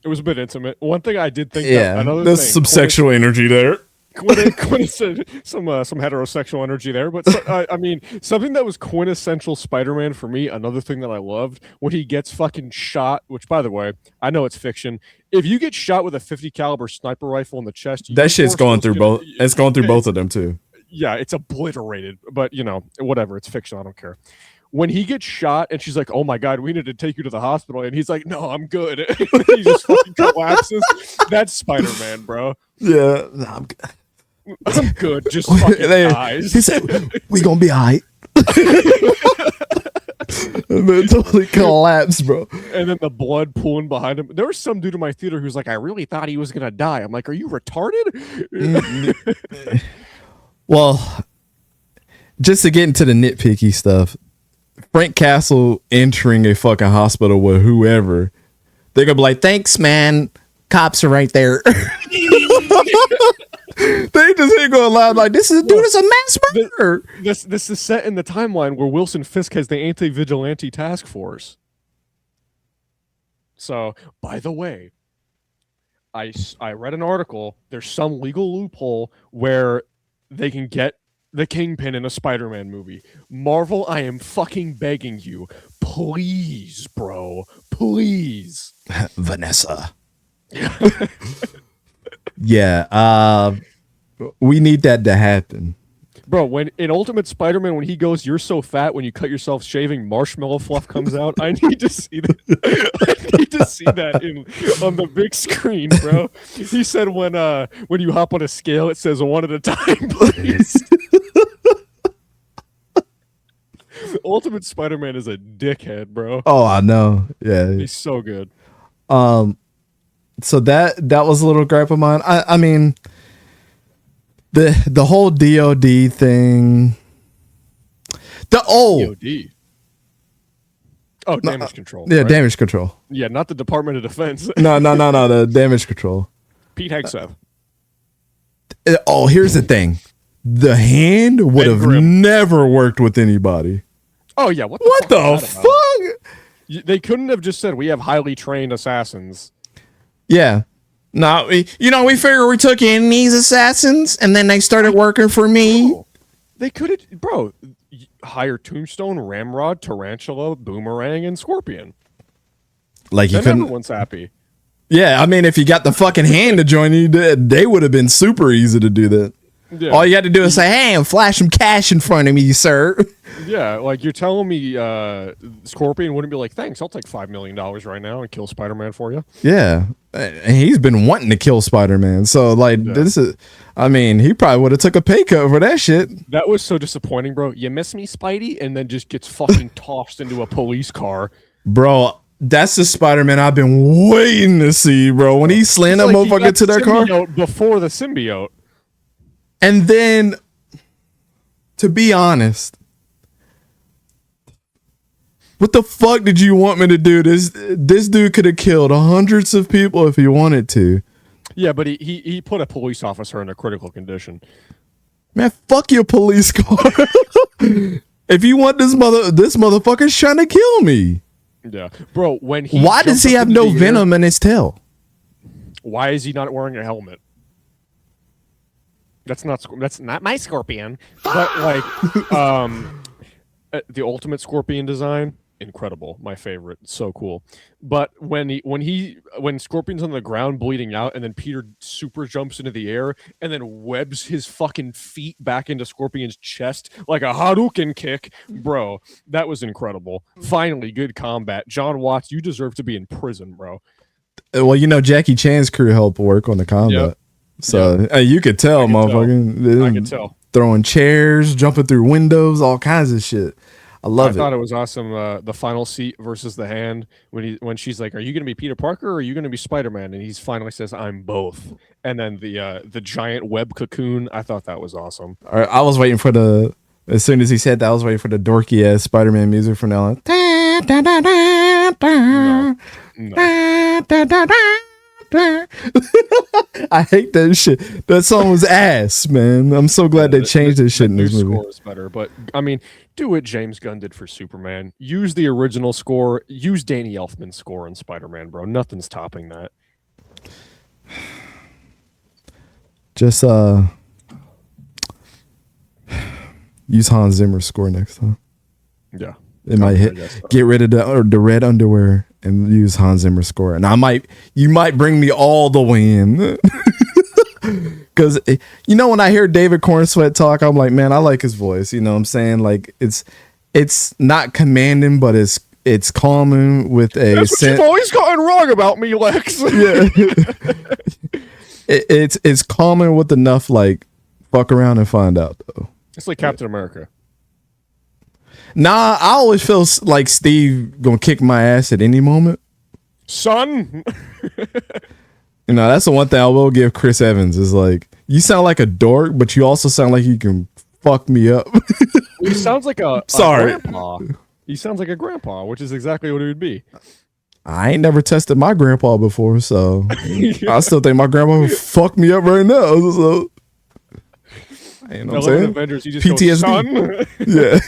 Speaker 2: was a bit intimate. One thing I did think,
Speaker 1: yeah, there's some sexual energy there.
Speaker 2: Some heterosexual energy there, but I mean, something that was quintessential Spider-Man for me. Another thing that I loved when he gets fucking shot. Which, by the way, I know it's fiction. If you get shot with a .50 caliber sniper rifle in the chest,
Speaker 1: that shit's going through both. It's going through both of them too.
Speaker 2: Yeah, it's obliterated. But you know, whatever. It's fiction. I don't care. When he gets shot and she's like, "Oh my god, we need to take you to the hospital," and he's like, "No, I'm good." He just fucking collapses. That's Spider-Man, bro.
Speaker 1: Yeah, no, I'm good.
Speaker 2: I'm good. Just fucking dies.
Speaker 1: He said, "We gonna be alright." And then totally collapsed, bro.
Speaker 2: And then the blood pooling behind him. There was some dude in my theater who's like, "I really thought he was gonna die." I'm like, "Are you retarded?"
Speaker 1: Well, just to get into the nitpicky stuff, Frank Castle entering a fucking hospital with whoever, they're gonna be like, "Thanks, man. Cops are right there." They just ain't going loud like, "This is dude is a mass murderer."
Speaker 2: This is set in the timeline where Wilson Fisk has the anti-vigilante task force. So, by the way, I read an article. There's some legal loophole where they can get the Kingpin in a Spider-Man movie. Marvel, I am fucking begging you. Please, bro. Please.
Speaker 1: Vanessa. Yeah, we need that to happen.
Speaker 2: Bro, when in Ultimate Spider-Man, when he goes, "You're so fat when you cut yourself shaving," marshmallow fluff comes out. I need to see that. I need to see that on the big screen, bro. He said when you hop on a scale, it says one at a time, please. Ultimate Spider-Man is a dickhead, bro.
Speaker 1: Oh, I know. Yeah,
Speaker 2: he's so good.
Speaker 1: So that was a little gripe of mine. I mean, the whole DOD thing.
Speaker 2: DOD. Oh, damage control.
Speaker 1: Yeah,
Speaker 2: right?
Speaker 1: damage control.
Speaker 2: Yeah, not the Department of Defense.
Speaker 1: No, the damage control.
Speaker 2: Pete Hegseth.
Speaker 1: Oh, here's the thing. The hand would have never worked with anybody.
Speaker 2: Oh yeah, what
Speaker 1: the fuck?
Speaker 2: They couldn't have just said we have highly trained assassins.
Speaker 1: Yeah. No, we figured we took in these assassins and then they started working for me.
Speaker 2: Bro, they could have, bro, hire Tombstone, Ramrod, Tarantula, Boomerang, and Scorpion.
Speaker 1: Like you couldn't.
Speaker 2: Everyone's happy.
Speaker 1: Yeah, I mean, if you got the fucking hand to join you, they would have been super easy to do that. Yeah. All you had to do is say, "Hey, and flash some cash in front of me, sir."
Speaker 2: Yeah, like you're telling me Scorpion wouldn't be like, "Thanks, I'll take $5 million right now and kill Spider-Man for you."
Speaker 1: Yeah, and he's been wanting to kill Spider-Man, so like this is. I mean, he probably would have took a pay cut for that shit.
Speaker 2: That was so disappointing, bro. You miss me, Spidey, and then just gets fucking tossed into a police car,
Speaker 1: bro. That's the Spider-Man I've been waiting to see, bro. When he slammed that motherfucker to that car
Speaker 2: before the symbiote.
Speaker 1: And then, to be honest, what the fuck did you want me to do? This dude could have killed hundreds of people if he wanted to.
Speaker 2: Yeah, but he put a police officer in a critical condition.
Speaker 1: Man, fuck your police car. If you want this motherfucker's trying to kill me.
Speaker 2: Yeah, bro.
Speaker 1: Why does he have no venom in his tail?
Speaker 2: Why is he not wearing a helmet? That's not my Scorpion. But like, the Ultimate Scorpion design, incredible, my favorite, so cool. But when Scorpion's on the ground bleeding out, and then Peter super jumps into the air and then webs his fucking feet back into Scorpion's chest like a Hadouken kick, bro, that was incredible. Finally, good combat. John Watts, you deserve to be in prison, bro.
Speaker 1: Well, Jackie Chan's crew helped work on the combat. Yep. So you could tell, motherfucker.
Speaker 2: I could tell.
Speaker 1: Throwing chairs, jumping through windows, all kinds of shit. I thought
Speaker 2: it was awesome. The final seat versus the hand when she's like, "Are you going to be Peter Parker or are you going to be Spider-Man?" And he finally says, "I'm both." And then the giant web cocoon. I thought that was awesome.
Speaker 1: I was waiting for as soon as he said that, I was waiting for the dorky ass Spider-Man music from now on. I hate that shit. That song was ass, man. I'm so glad they changed this shit in this movie.
Speaker 2: Score is better, but I mean, do what James Gunn did for Superman. Use the original score. Use Danny Elfman's score in Spider-Man, bro. Nothing's topping that.
Speaker 1: Just use Hans Zimmer's score next time.
Speaker 2: Yeah.
Speaker 1: It might get rid of the red underwear and use Hans Zimmer score. And you might bring me all the way in. Because, when I hear David Cornsweet talk, I'm like, man, I like his voice. You know what I'm saying? Like, it's not commanding, but it's calming with a...
Speaker 2: That's what you've always gotten wrong about me, Lex.
Speaker 1: Yeah. It's calming with enough, like, fuck around and find out, though.
Speaker 2: It's like Captain America.
Speaker 1: Nah, I always feel like Steve gonna kick my ass at any moment.
Speaker 2: Son.
Speaker 1: That's the one thing I will give Chris Evans is like, you sound like a dork, but you also sound like you can fuck me up.
Speaker 2: He sounds like a grandpa. He sounds like a grandpa, which is exactly what it would be.
Speaker 1: I ain't never tested my grandpa before, so I still think my grandpa would fuck me up right now. So. You know what I'm saying?
Speaker 2: Avengers, you just PTSD.
Speaker 1: Yeah.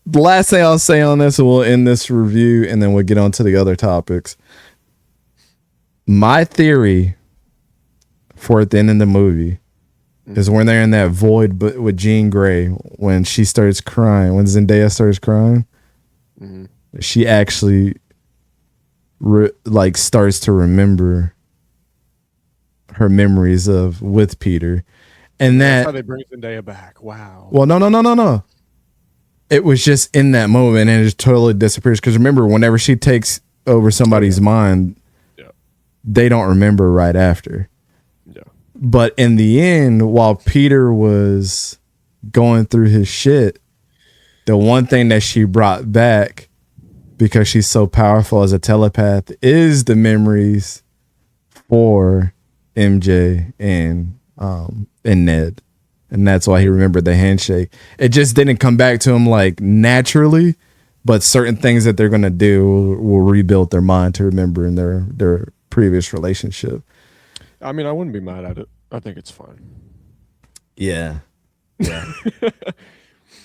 Speaker 1: The last thing I'll say on this, and we'll end this review, and then we'll get on to the other topics. My theory for at the end of the movie is when they're in that void, but with Jean Grey, when she starts crying, when Zendaya starts crying, she actually starts to remember her memories of with Peter, and
Speaker 2: That's
Speaker 1: that
Speaker 2: how they bring Zendaya back. Wow.
Speaker 1: well, no. It was just in that moment, and it just totally disappears. Because remember, whenever she takes over somebody's mind, they don't remember right after.
Speaker 2: Yeah.
Speaker 1: But in the end, while Peter was going through his shit, the one thing that she brought back, because she's so powerful as a telepath, is the memories for MJ and Ned. And that's why he remembered the handshake. It just didn't come back to him like naturally, but certain things that they're gonna do will rebuild their mind to remember in their previous relationship.
Speaker 2: I mean, I wouldn't be mad at it. I think it's fine.
Speaker 1: Yeah.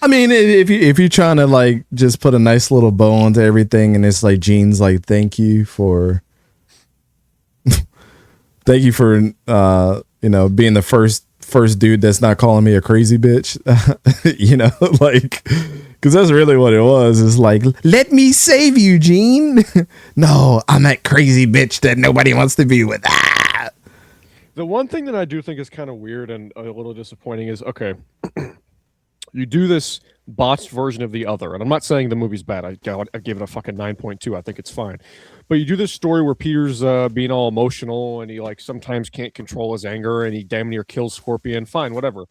Speaker 1: I mean, if you're trying to like just put a nice little bow onto everything, and it's like Jean's like, thank you for being the first dude that's not calling me a crazy bitch, like, because that's really what it was. It's like, let me save you, Jean. No, I'm that crazy bitch that nobody wants to be with.
Speaker 2: The one thing that I do think is kind of weird and a little disappointing is, okay, you do this botched version of The Other, and I'm not saying the movie's bad. I give it a fucking 9.2. I think it's fine. But you do this story where Peter's being all emotional, and he like sometimes can't control his anger, and he damn near kills Scorpion. Fine, whatever.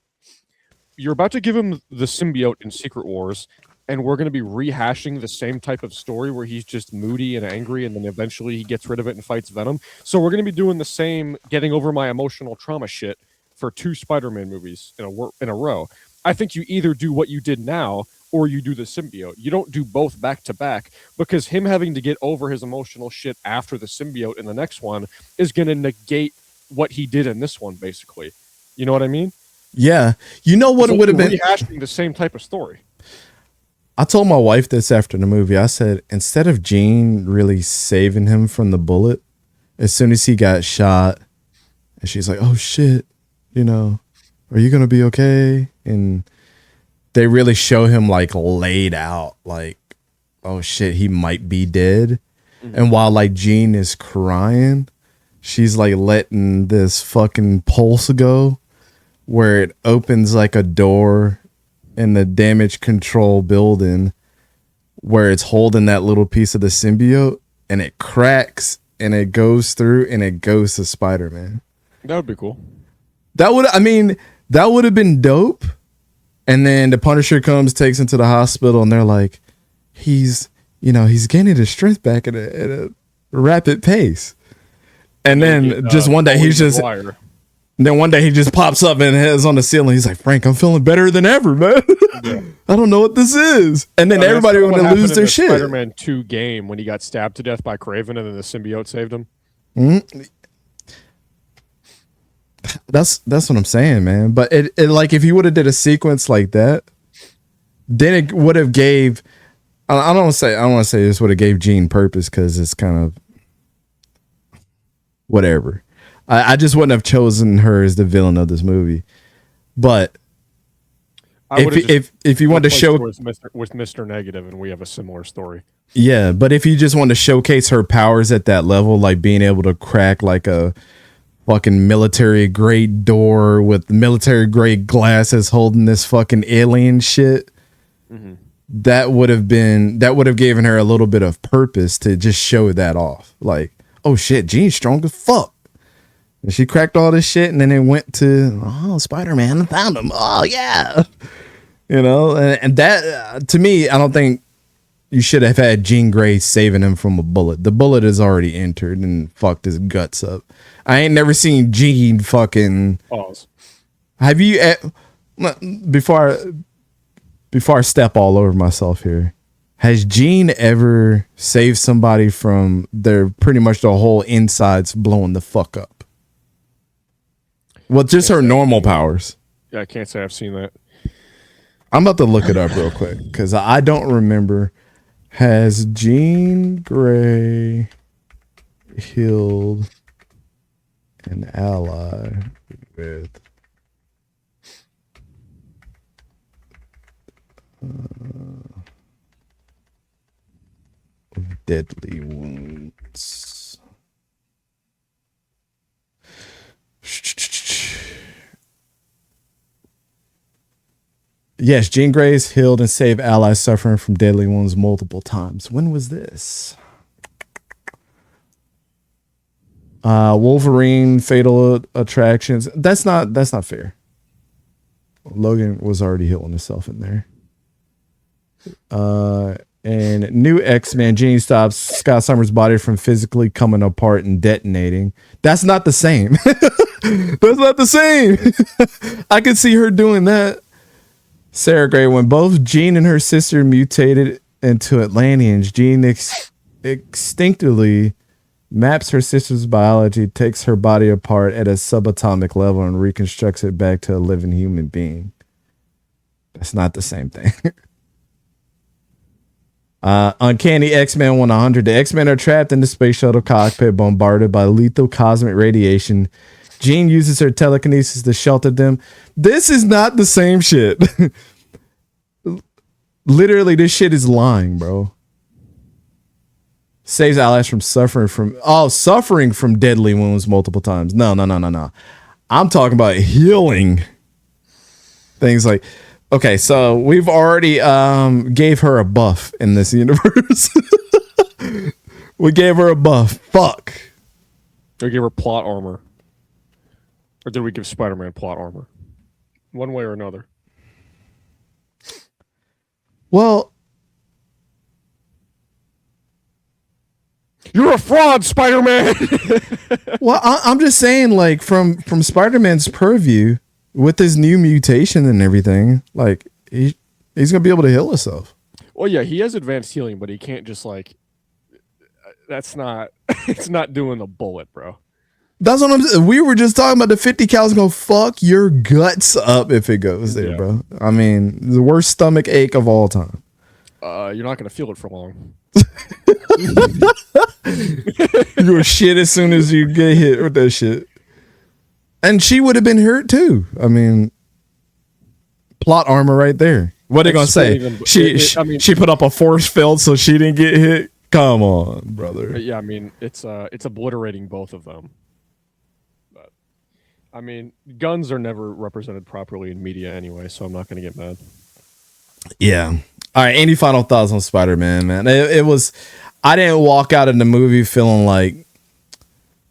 Speaker 2: You're about to give him the symbiote in Secret Wars, and we're going to be rehashing the same type of story where he's just moody and angry, and then eventually he gets rid of it and fights Venom. So we're going to be doing the same getting over my emotional trauma shit for 2 Spider-Man movies in a row. I think you either do what you did now or you do the symbiote. You don't do both back to back, because him having to get over his emotional shit after the symbiote in the next one is going to negate what he did in this one, basically. You know what I mean?
Speaker 1: Yeah. You know what it would have been?
Speaker 2: Rehashing the same type of story.
Speaker 1: I told my wife this after the movie. I said, instead of Jean really saving him from the bullet, as soon as he got shot, and she's like, oh shit, are you going to be okay? And they really show him like laid out, like, oh shit, he might be dead. Mm-hmm. And while like Jean is crying, she's like letting this fucking pulse go, where it opens like a door in the damage control building, where it's holding that little piece of the symbiote, and it cracks and it goes through and it goes to Spider-Man.
Speaker 2: That would be cool.
Speaker 1: That would have been dope. And then the Punisher comes, takes him to the hospital, and they're like, he's gaining his strength back at a rapid pace. And then just one day one day he just pops up and is on the ceiling. He's like, Frank, I'm feeling better than ever, man. Yeah. I don't know what this is. And then everybody would lose their shit.
Speaker 2: Spider-Man 2 game when he got stabbed to death by Kraven and then the symbiote saved him.
Speaker 1: Mm-hmm. That's what I'm saying, man. But it like, if you would have did a sequence like that, then it would have gave. I don't want to say this would have gave Jean purpose, because it's kind of whatever. I just wouldn't have chosen her as the villain of this movie. But if you want to show
Speaker 2: with Mr. Negative, and we have a similar story.
Speaker 1: Yeah, but if you just want to showcase her powers at that level, like being able to crack like a fucking military grade door with military grade glasses holding this fucking alien shit, that would have given her a little bit of purpose to just show that off. Like, oh shit, Jean's strong as fuck. And she cracked all this shit, and then it went to, Spider-Man found him. Oh yeah. And that, to me, I don't think you should have had Jean Grey saving him from a bullet. The bullet has already entered and fucked his guts up. I ain't never seen Jean fucking.
Speaker 2: Pause.
Speaker 1: Have you? Before I step all over myself here, has Jean ever saved somebody from their pretty much the whole insides blowing the fuck up? Well, just her normal powers.
Speaker 2: Yeah, I can't say I've seen that.
Speaker 1: I'm about to look it up real quick, because I don't remember. Has Jean Grey healed an ally with deadly wounds. Yes, Jean Grey has healed and saved allies suffering from deadly wounds multiple times. When was this? Wolverine, Fatal Attractions. That's not fair. Logan was already healing himself in there. And new X-Men, Jean stops Scott Summers' body from physically coming apart and detonating. That's not the same. That's not the same. I could see her doing that. Sarah Gray, when both Jean and her sister mutated into Atlanteans, Jean instinctively maps her sister's biology, takes her body apart at a subatomic level, and reconstructs it back to a living human being. That's not the same thing. Uncanny X-Men 100. The X-Men are trapped in the space shuttle cockpit, bombarded by lethal cosmic radiation. Jean uses her telekinesis to shelter them. This is not the same shit. Literally, this shit is lying, bro. Saves allies from suffering from deadly wounds multiple times. No. I'm talking about healing. Things like, okay, so we've already gave her a buff in this universe. We gave her a buff. Fuck.
Speaker 2: We gave her plot armor. Or did we give Spider-Man plot armor? One way or another.
Speaker 1: Well,
Speaker 2: you're a fraud, Spider-Man.
Speaker 1: well, I'm just saying, like, from Spider-Man's purview, with his new mutation and everything, like, he's gonna be able to heal himself.
Speaker 2: Well, yeah, he has advanced healing, but he can't just like. That's not. It's not doing the bullet, bro.
Speaker 1: That's what I'm saying. We were just talking about the 50 cals gonna fuck your guts up if it goes there, bro. I mean, the worst stomach ache of all time.
Speaker 2: You're not gonna feel it for long.
Speaker 1: You're shit as soon as you get hit with that shit. And she would have been hurt too. I mean, plot armor right there. What are they gonna say? She put up a force field so she didn't get hit. Come on, brother.
Speaker 2: Yeah, I mean, it's obliterating both of them. But I mean, guns are never represented properly in media anyway, so I'm not gonna get mad.
Speaker 1: Yeah. All right. Any final thoughts on Spider-Man, man? It was. I didn't walk out of the movie feeling like,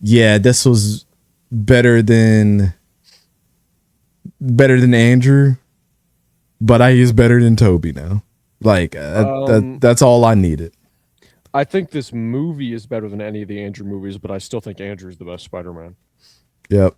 Speaker 1: yeah, this was better than Andrew, but he's better than Toby now. Like that's all I needed.
Speaker 2: I think this movie is better than any of the Andrew movies, but I still think Andrew's the best Spider-Man.
Speaker 1: Yep.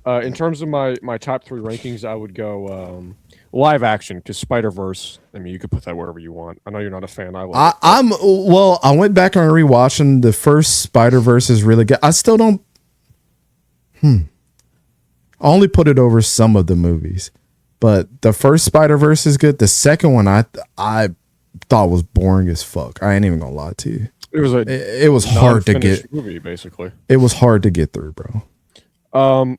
Speaker 2: In terms of my top 3 rankings, I would go live action, because Spider-Verse, I mean, you could put that wherever you want. I know you're not a fan.
Speaker 1: I went back and rewatching the first Spider-Verse is really good. I still don't. I only put it over some of the movies, but the first Spider-Verse is good. The second one I thought was boring as fuck. I ain't even gonna lie to you. It was hard to get
Speaker 2: movie, basically.
Speaker 1: It was hard to get through, bro.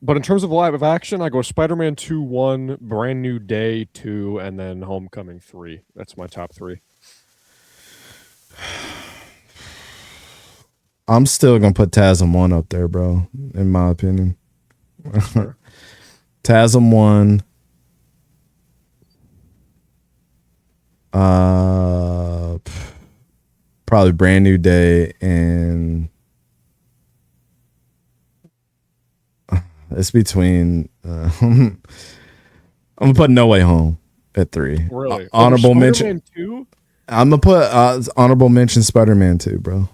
Speaker 2: But in terms of live action, I go Spider-Man 2, 1, Brand New Day 2, and then Homecoming 3. That's my top 3.
Speaker 1: I'm still gonna put TASM 1 up there, bro. In my opinion,
Speaker 2: Sure.
Speaker 1: TASM 1. Probably Brand New Day, and it's between. I'm gonna put No Way Home at 3.
Speaker 2: Really?
Speaker 1: Honorable mention.
Speaker 2: 2?
Speaker 1: I'm gonna put honorable mention Spider-Man 2, bro.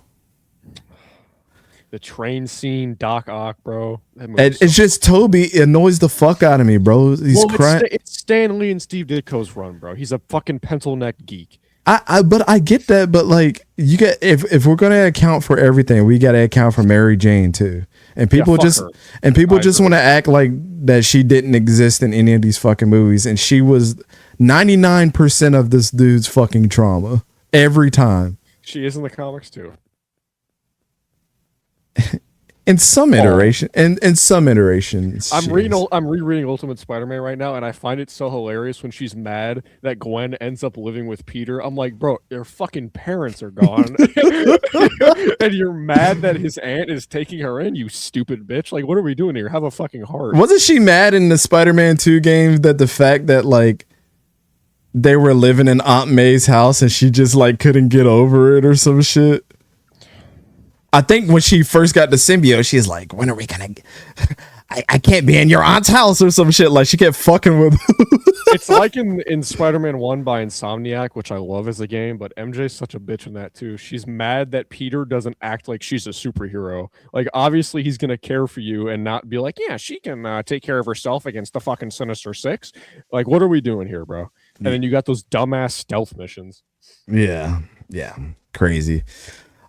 Speaker 2: The train scene, Doc Ock, bro.
Speaker 1: It's just Toby annoys the fuck out of me, bro. He's crying.
Speaker 2: It's Stan Lee and Steve Ditko's run, bro. He's a fucking pencil neck geek.
Speaker 1: But I get that, but like you get if we're gonna account for everything, we gotta account for Mary Jane too. And people just want to act like that she didn't exist in any of these fucking movies, and she was 99% of this dude's fucking trauma every time.
Speaker 2: She is in the comics too.
Speaker 1: In some iteration, in some iterations,
Speaker 2: I'm rereading Ultimate Spider-Man right now, and I find it so hilarious when she's mad that Gwen ends up living with Peter. I'm like, bro, your fucking parents are gone, and you're mad that his aunt is taking her in. You stupid bitch! Like, what are we doing here? Have a fucking heart.
Speaker 1: Wasn't she mad in the Spider-Man 2 game that the fact that like they were living in Aunt May's house and she just like couldn't get over it or some shit? I think when she first got the symbiote, she's like, when are we gonna I can't be in your aunt's house or some shit. Like she kept fucking with
Speaker 2: It's like in Spider-Man 1 by Insomniac, which I love as a game, but MJ's such a bitch in that too. She's mad that Peter doesn't act like she's a superhero. Like obviously he's gonna care for you and not be like, yeah, she can take care of herself against the fucking Sinister Six. Like, what are we doing here, bro? And then you got those dumbass stealth missions.
Speaker 1: Yeah. Crazy.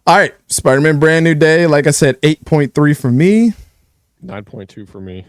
Speaker 1: All right, Spider-Man Brand New Day. Like I said, 8.3 for me.
Speaker 2: 9.2 for me.